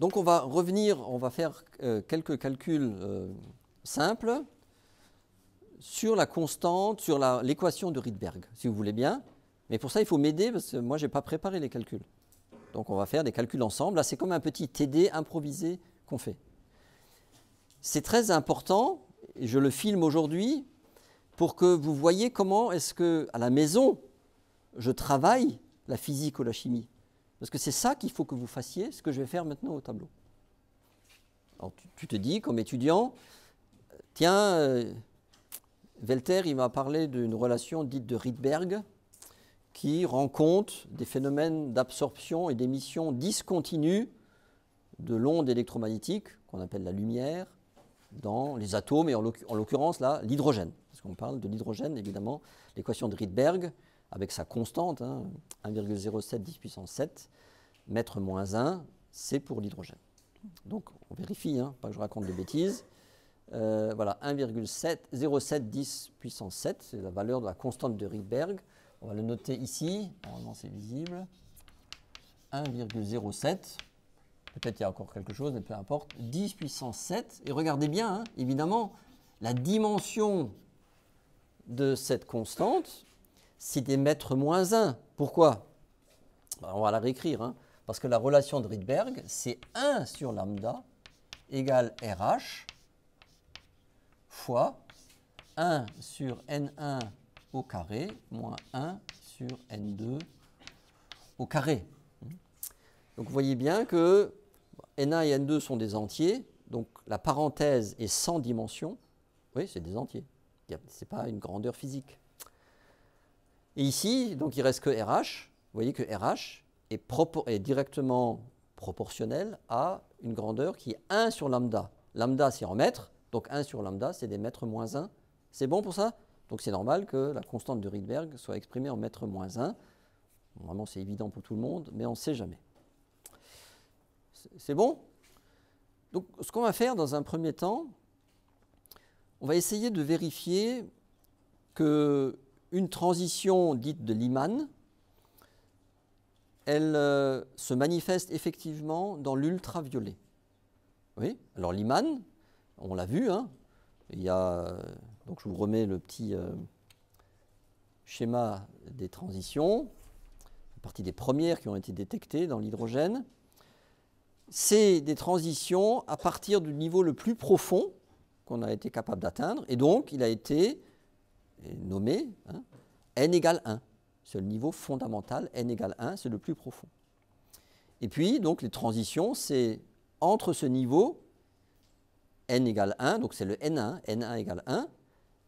Donc on va revenir, on va faire quelques calculs simples sur la constante, sur l'équation de Rydberg, si vous voulez bien. Mais pour ça, il faut m'aider parce que moi, je n'ai pas préparé les calculs. Donc on va faire des calculs ensemble. Là, c'est comme un petit TD improvisé qu'on fait. C'est très important, et je le filme aujourd'hui, pour que vous voyez comment est-ce que, à la maison, je travaille la physique ou la chimie. Parce que c'est ça qu'il faut que vous fassiez, ce que je vais faire maintenant au tableau. Alors, tu te dis, comme étudiant, tiens, Velter, il m'a parlé d'une relation dite de Rydberg qui rend compte des phénomènes d'absorption et d'émission discontinue de l'onde électromagnétique, qu'on appelle la lumière, dans les atomes, et en l'occurrence, là, l'hydrogène. Parce qu'on parle de l'hydrogène, évidemment, l'équation de Rydberg, avec sa constante, 1,07 10 puissance 7, mètre moins 1, c'est pour l'hydrogène. Donc, on vérifie, pas que je raconte des bêtises. Voilà, 1,07 10 puissance 7, c'est la valeur de la constante de Rydberg. On va le noter ici, normalement c'est visible. 1,07, peut-être il y a encore quelque chose, mais peu importe. 10 puissance 7, et regardez bien, évidemment, la dimension de cette constante, c'est des mètres moins 1. Pourquoi? On va la réécrire, parce que la relation de Rydberg, c'est 1 sur lambda égale RH fois 1 sur N1 au carré moins 1 sur N2 au carré. Donc vous voyez bien que N1 et N2 sont des entiers, donc la parenthèse est sans dimension. Oui, c'est des entiers, ce n'est pas une grandeur physique. Et ici, donc il ne reste que RH. Vous voyez que RH est directement proportionnel à une grandeur qui est 1 sur lambda. Lambda, c'est en mètres, donc 1 sur lambda, c'est des mètres moins 1. C'est bon pour ça? Donc c'est normal que la constante de Rydberg soit exprimée en mètres moins 1. Normalement, c'est évident pour tout le monde, mais on ne sait jamais. C'est bon? Donc ce qu'on va faire dans un premier temps, on va essayer de vérifier qu'une transition dite de Lyman, elle se manifeste effectivement dans l'ultraviolet. Oui, alors Lyman, on l'a vu, il y a, donc je vous remets le petit schéma des transitions, c'est partie des premières qui ont été détectées dans l'hydrogène. C'est des transitions à partir du niveau le plus profond qu'on a été capable d'atteindre, et donc il a été nommé n égale 1. C'est le niveau fondamental, n égale 1, c'est le plus profond. Et puis, donc, les transitions, c'est entre ce niveau, n égale 1, donc c'est le n1, n1 égale 1,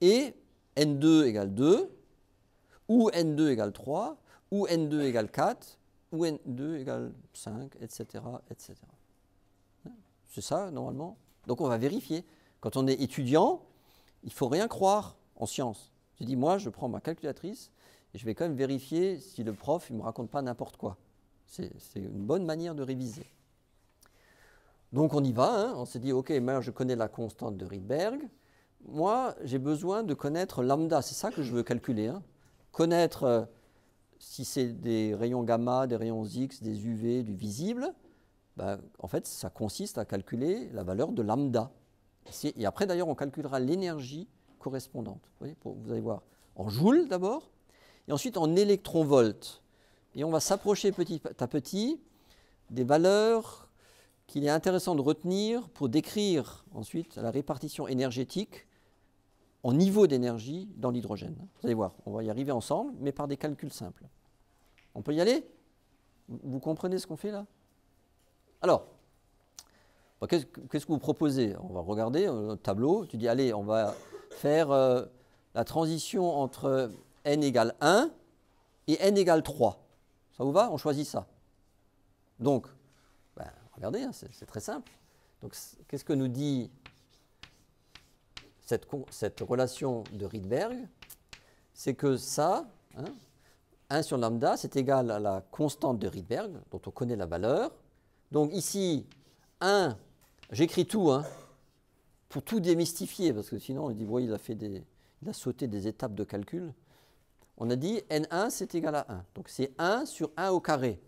et n2 égale 2, ou n2 égale 3, ou n2 égale 4, ou n2 égale 5, etc., etc. C'est ça, normalement. Donc, on va vérifier. Quand on est étudiant, il ne faut rien croire en sciences. Je dis, moi, je prends ma calculatrice, et je vais quand même vérifier si le prof ne me raconte pas n'importe quoi. C'est une bonne manière de réviser. Donc on y va, on s'est dit, ok, moi je connais la constante de Rydberg. Moi, j'ai besoin de connaître lambda, c'est ça que je veux calculer. Connaître si c'est des rayons gamma, des rayons X, des UV, du visible. En fait, ça consiste à calculer la valeur de lambda. Et après, d'ailleurs, on calculera l'énergie correspondante. Vous allez voir, en joules d'abord, et ensuite en électronvolts. Et on va s'approcher petit à petit des valeurs qu'il est intéressant de retenir pour décrire ensuite la répartition énergétique en niveau d'énergie dans l'hydrogène. Vous allez voir, on va y arriver ensemble, mais par des calculs simples. On peut y aller? Vous comprenez ce qu'on fait là? Alors, qu'est-ce que vous proposez? On va regarder notre tableau. Tu dis, allez, on va faire la transition entre n égale 1 et n égale 3. Ça vous va? On choisit ça. Donc, regardez, c'est très simple. Donc, qu'est-ce que nous dit cette relation de Rydberg? C'est que ça, 1 sur lambda, c'est égal à la constante de Rydberg, dont on connaît la valeur. Donc ici, 1, j'écris tout, pour tout démystifier, parce que sinon, on dit, oui, il a sauté des étapes de calcul. On a dit N1, c'est égal à 1. Donc c'est 1 sur 1 au carré.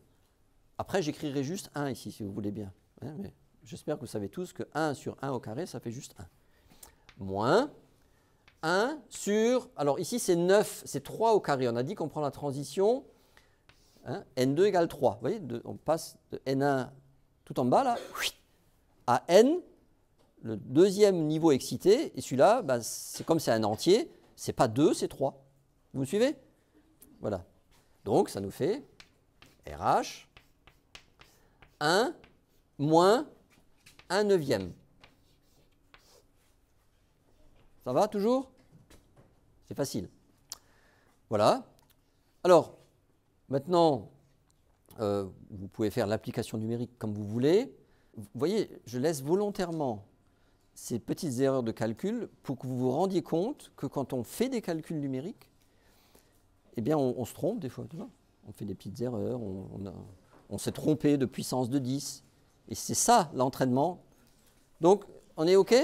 Après, j'écrirai juste 1 ici, si vous voulez bien. hein, mais j'espère que vous savez tous que 1 sur 1 au carré, ça fait juste 1. Moins 1 sur, alors ici c'est 9, c'est 3 au carré. On a dit qu'on prend la transition, hein, N2 égale 3. Vous voyez, on passe de N1 tout en bas, là, à N, le deuxième niveau excité, et celui-là, ben, c'est comme c'est un entier, c'est pas 2, c'est 3. Vous me suivez? Voilà. Donc, ça nous fait RH 1 moins 1 neuvième. Ça va toujours? C'est facile. Voilà. Alors, maintenant, vous pouvez faire l'application numérique comme vous voulez. Vous voyez, je laisse volontairement ces petites erreurs de calcul pour que vous vous rendiez compte que quand on fait des calculs numériques, eh bien, on se trompe des fois. Tu vois, on fait des petites erreurs, on s'est trompé de puissance de 10. Et c'est ça l'entraînement. Donc, on est OK?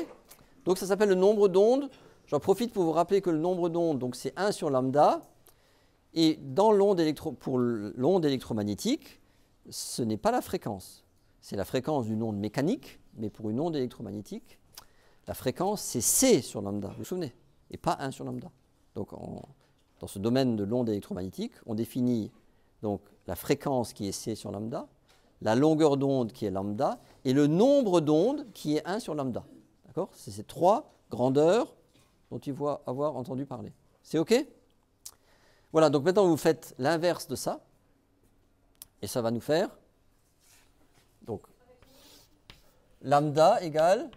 Donc, ça s'appelle le nombre d'ondes. J'en profite pour vous rappeler que le nombre d'ondes, donc c'est 1 sur lambda. Et dans pour l'onde électromagnétique, ce n'est pas la fréquence. C'est la fréquence d'une onde mécanique, mais pour une onde électromagnétique, la fréquence, c'est C sur lambda, vous vous souvenez, et pas 1 sur lambda. Donc, dans ce domaine de l'onde électromagnétique, on définit donc la fréquence qui est C sur lambda, la longueur d'onde qui est lambda, et le nombre d'ondes qui est 1 sur lambda. D'accord? C'est ces trois grandeurs dont il faut avoir entendu parler. C'est OK? Voilà, donc maintenant vous faites l'inverse de ça, et ça va nous faire, donc, lambda égale,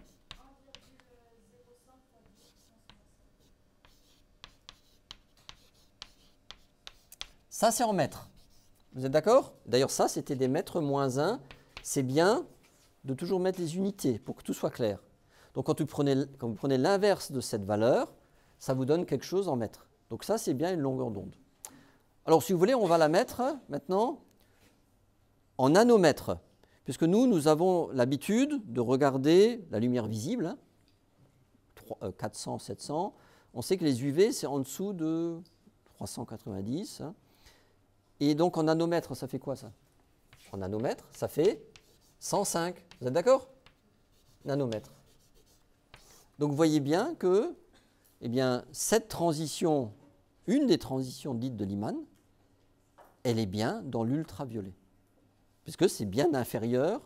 ça c'est en mètres. Vous êtes d'accord? D'ailleurs ça c'était des mètres moins 1, c'est bien de toujours mettre les unités pour que tout soit clair. Donc quand vous prenez l'inverse de cette valeur, ça vous donne quelque chose en mètres. Donc ça c'est bien une longueur d'onde. Alors si vous voulez, on va la mettre maintenant en nanomètres, puisque nous avons l'habitude de regarder la lumière visible, hein, 400, 700. On sait que les UV, c'est en dessous de 390. Hein. Et donc en nanomètres, ça fait quoi ça? En nanomètres, ça fait 105. Vous êtes d'accord? Nanomètres. Donc vous voyez bien que eh bien, cette transition, une des transitions dites de Lyman, elle est bien dans l'ultraviolet, puisque c'est bien inférieur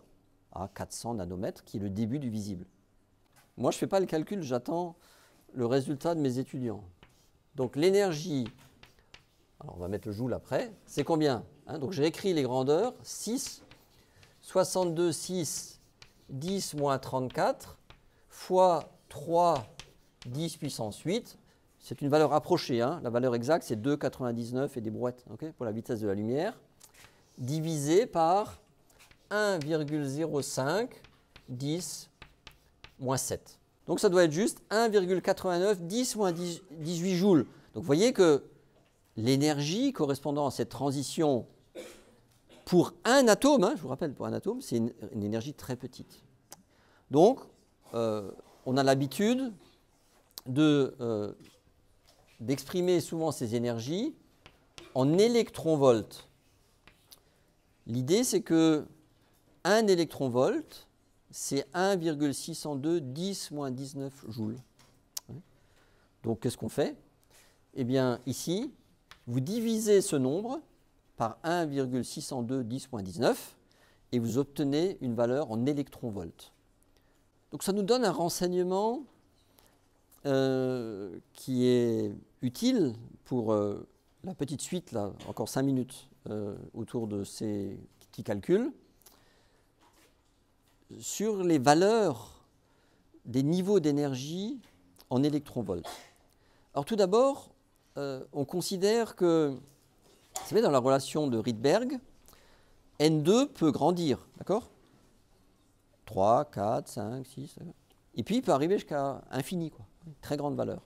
à 400 nanomètres, qui est le début du visible. Moi, je ne fais pas le calcul, j'attends le résultat de mes étudiants. Donc l'énergie, alors on va mettre le joule après, c'est combien, hein? Donc j'ai écrit les grandeurs, 6, 62, 6, 10 moins 34, fois 3, 10 puissance 8. C'est une valeur approchée, hein? La valeur exacte, c'est 2,99 et des brouettes, okay, pour la vitesse de la lumière, divisé par 1,05 10 moins 7. Donc ça doit être juste 1,89 10 moins 18 joules. Donc vous voyez que l'énergie correspondant à cette transition pour un atome, hein, je vous rappelle, pour un atome, c'est une énergie très petite. Donc on a l'habitude d'exprimer souvent ces énergies en électronvolts. L'idée, c'est que 1 électronvolt, c'est 1,602 10 moins 19 joules. Donc, qu'est-ce qu'on fait? Eh bien, ici, vous divisez ce nombre par 1,602 10 moins 19 et vous obtenez une valeur en électronvolts. Donc, ça nous donne un renseignement qui est utile pour la petite suite, là, encore 5 minutes autour de ces petits calculs, sur les valeurs des niveaux d'énergie en électronvolts. Alors tout d'abord, on considère que, vous savez, dans la relation de Rydberg, N2 peut grandir, d'accord? 3, 4, 5, 6, et puis il peut arriver jusqu'à infini, quoi. Très grande valeur.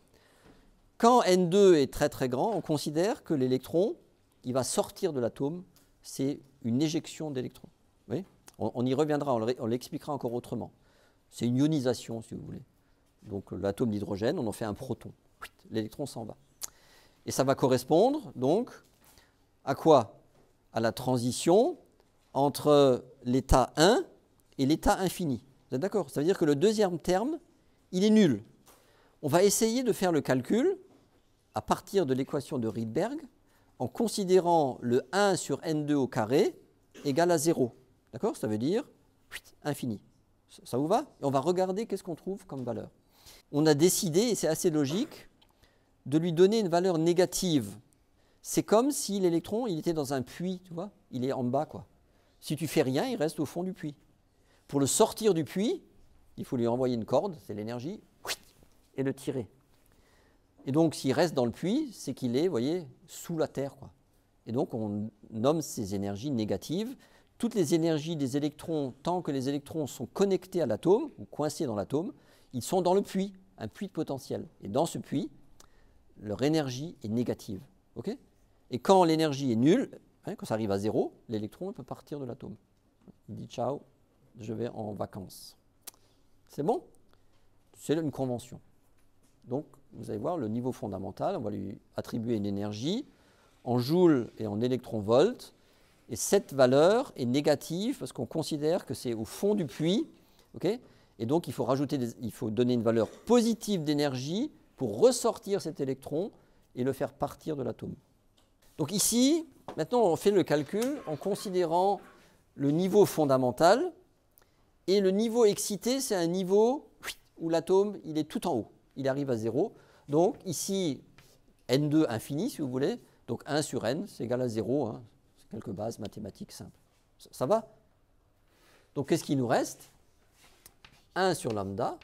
Quand N2 est très très grand, on considère que l'électron, il va sortir de l'atome, c'est une éjection d'électrons. On y reviendra, on l'expliquera encore autrement. C'est une ionisation, si vous voulez. Donc l'atome d'hydrogène, on en fait un proton. L'électron s'en va. Et ça va correspondre donc à quoi? À la transition entre l'état 1 et l'état infini. Vous êtes d'accord? Ça veut dire que le deuxième terme, il est nul. On va essayer de faire le calcul à partir de l'équation de Rydberg en considérant le 1 sur n2 au carré égal à 0. D'accord? Ça veut dire infini. Ça vous va? Et on va regarder qu'est-ce qu'on trouve comme valeur. On a décidé, et c'est assez logique, de lui donner une valeur négative. C'est comme si l'électron il était dans un puits, tu vois, il est en bas, quoi. Si tu fais rien, il reste au fond du puits. Pour le sortir du puits, il faut lui envoyer une corde, c'est l'énergie, et le tirer. Et donc, s'il reste dans le puits, c'est qu'il est, vous voyez, sous la Terre, quoi. Et donc, on nomme ces énergies négatives. Toutes les énergies des électrons, tant que les électrons sont connectés à l'atome, ou coincés dans l'atome, ils sont dans le puits, un puits de potentiel. Et dans ce puits, leur énergie est négative. Okay? Et quand l'énergie est nulle, quand ça arrive à 0, l'électron peut partir de l'atome. Il dit ciao, je vais en vacances. C'est bon? C'est une convention. Donc, vous allez voir, le niveau fondamental, on va lui attribuer une énergie en joules et en électronvolts. Et cette valeur est négative parce qu'on considère que c'est au fond du puits. Okay? Et donc, il faut donner une valeur positive d'énergie pour ressortir cet électron et le faire partir de l'atome. Donc ici, maintenant, on fait le calcul en considérant le niveau fondamental. Et le niveau excité, c'est un niveau où l'atome il est tout en haut. Il arrive à 0. Donc ici, n2 infini, si vous voulez. Donc 1 sur n, c'est égal à 0. Hein. C'est quelques bases mathématiques simples. Ça va? Donc qu'est-ce qui nous reste? 1 sur lambda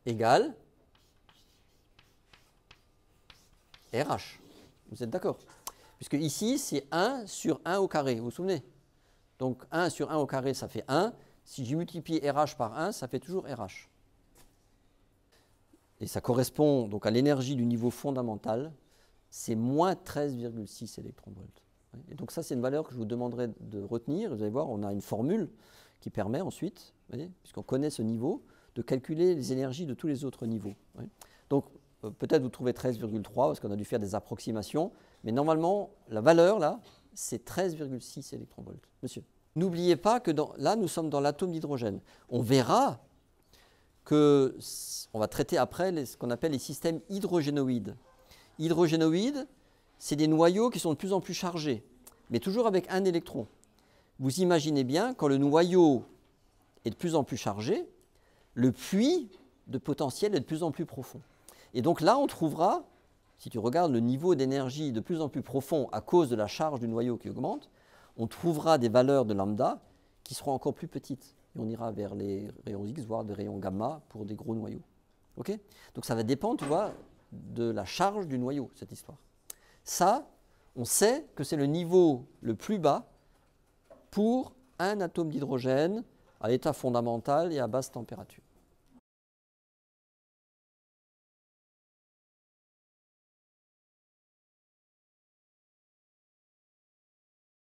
égale RH. Vous êtes d'accord? Puisque ici, c'est 1 sur 1 au carré. Vous vous souvenez? Donc 1 sur 1 au carré, ça fait 1. Si je multiplie RH par 1, ça fait toujours RH. Et ça correspond donc à l'énergie du niveau fondamental, c'est moins 13,6 électronvolts. Et donc ça, c'est une valeur que je vous demanderai de retenir. Vous allez voir, on a une formule qui permet ensuite, puisqu'on connaît ce niveau, de calculer les énergies de tous les autres niveaux. Donc peut-être vous trouvez 13,3 parce qu'on a dû faire des approximations, mais normalement, la valeur là, c'est 13,6 électronvolts. Monsieur, n'oubliez pas que là, nous sommes dans l'atome d'hydrogène. On verra qu'on va traiter après ce qu'on appelle les systèmes hydrogénoïdes. Hydrogénoïdes, c'est des noyaux qui sont de plus en plus chargés, mais toujours avec un électron. Vous imaginez bien, quand le noyau est de plus en plus chargé, le puits de potentiel est de plus en plus profond. Et donc là, on trouvera, si tu regardes le niveau d'énergie de plus en plus profond à cause de la charge du noyau qui augmente, on trouvera des valeurs de lambda qui seront encore plus petites. Et on ira vers les rayons X, voire des rayons gamma pour des gros noyaux. Okay? Donc ça va dépendre, tu vois, de la charge du noyau, cette histoire. Ça, on sait que c'est le niveau le plus bas pour un atome d'hydrogène à l'état fondamental et à basse température.